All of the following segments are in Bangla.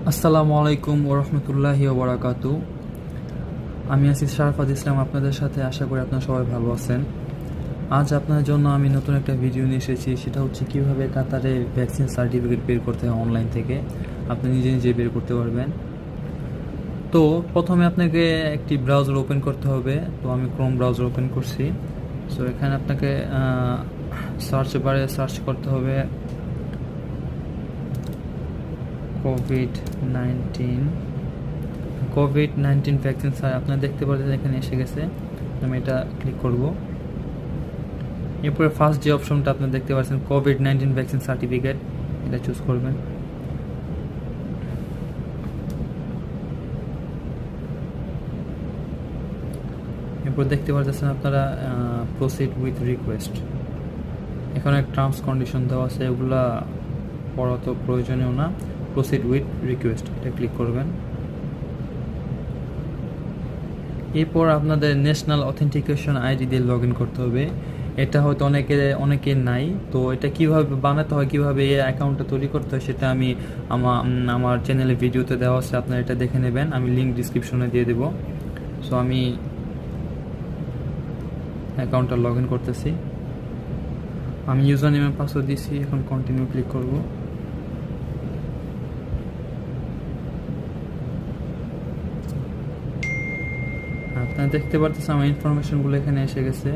আসসালামু আলাইকুম ওরহমতুল্লাহি ওবরাকাতু। আমি আছি শারফাত ইসলাম আপনাদের সাথে। আশা করি আপনারা সবাই ভালো আছেন। আজ আপনার জন্য আমি নতুন একটা ভিডিও নিয়ে এসেছি। সেটা হচ্ছে কিভাবে কাতারে ভ্যাকসিন সার্টিফিকেট বের করতে হয় অনলাইন থেকে। আপনি নিজে নিজে বের করতে পারবেন। তো প্রথমে আপনাকে একটি ব্রাউজার ওপেন করতে হবে। তো আমি ক্রোম ব্রাউজার ওপেন করছি। সো এখানে আপনাকে সার্চ বারে সার্চ করতে হবে কোভিড-19 ভ্যাকসিন। আপনারা দেখতে পাচ্ছেন এখানে এসে গেছে। আমি এটা ক্লিক করব। এরপরে ফার্স্ট যে অপশনটা আপনারা দেখতে পাচ্ছেন কোভিড-19 ভ্যাকসিন সার্টিফিকেট, এটা চুজ করবেন। এরপর দেখতে পাচ্ছেন আপনারা প্রসিড উইথ রিকোয়েস্ট। এখানে টার্মস কন্ডিশন দেওয়া আছে, এগুলা পড়া তো প্রয়োজনীয় না। প্রসিড উইথ রিকোয়েস্ট, এটা ক্লিক করবেন। এরপর আপনাদের ন্যাশনাল অথেন্টিকেশন আইডি দিয়ে লগ ইন করতে হবে। এটা হয়তো অনেকের নাই। তো এটা কিভাবে বানাতে হয়, কিভাবে এই অ্যাকাউন্টটা তৈরি করতে হয়, সেটা আমি আমার চ্যানেলে ভিডিওতে দেওয়া আছে, আপনারা এটা দেখে নেবেন। আমি লিঙ্ক ডিসক্রিপশনে দিয়ে দেবো। সো আমি অ্যাকাউন্টটা লগ ইন করতেছি। আমি ইউজার নেম পাসওয়ার্ড দিয়েছি। এখন কন্টিনিউ ক্লিক করব। আপনারা দেখতে পারতেছেন আমার ইনফরমেশনগুলো এখানে এসে গেছে।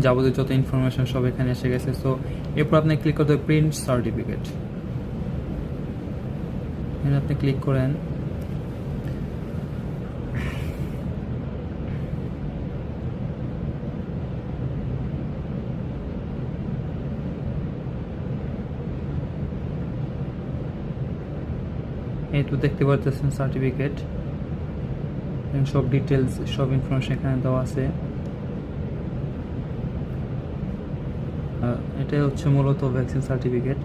যাবতীয় যত ইনফরমেশন সব এখানে এসে গেছে। সো এরপর আপনি ক্লিক করতে হবে প্রিন্ট সার্টিফিকেট। এখানে আপনি ক্লিক করেন। এই তো দেখতে পাচ্ছেন সার্টিফিকেট, সব ডিটেলস, সব ইনফরমেশন এখানে দেওয়া আছে। এটাই হচ্ছে মূলত ভ্যাকসিন সার্টিফিকেট।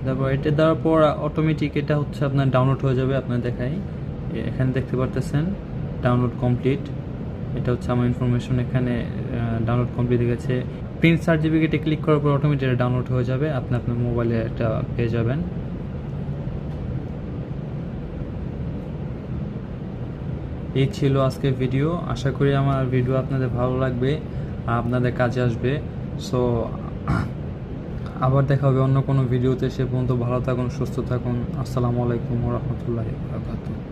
তারপর এটা দেওয়ার পর অটোমেটিক এটা হচ্ছে আপনার ডাউনলোড হয়ে যাবে। আপনার দেখাই, এখানে দেখতে পারতেছেন ডাউনলোড কমপ্লিট। এটা হচ্ছে আমার ইনফরমেশন এখানে ডাউনলোড কমপ্লিট হয়ে গেছে। প্রিন্ট সার্টিফিকেটে ক্লিক করার পর অটোমেটিক ডাউনলোড হয়ে যাবে। আপনি আপনার মোবাইলে এটা পেয়ে যাবেন। এই ছিল আজকের ভিডিও। আশা করি আমার ভিডিও আপনাদের ভালো লাগবে, আপনাদের কাজে আসবে। সো আবার দেখা হবে অন্য কোনো ভিডিওতে। সে পর্যন্ত ভালো থাকুন, সুস্থ থাকুন। আসসালামু আলাইকুম ওয়া রাহমাতুল্লাহি ওয়া বারাকাতুহু।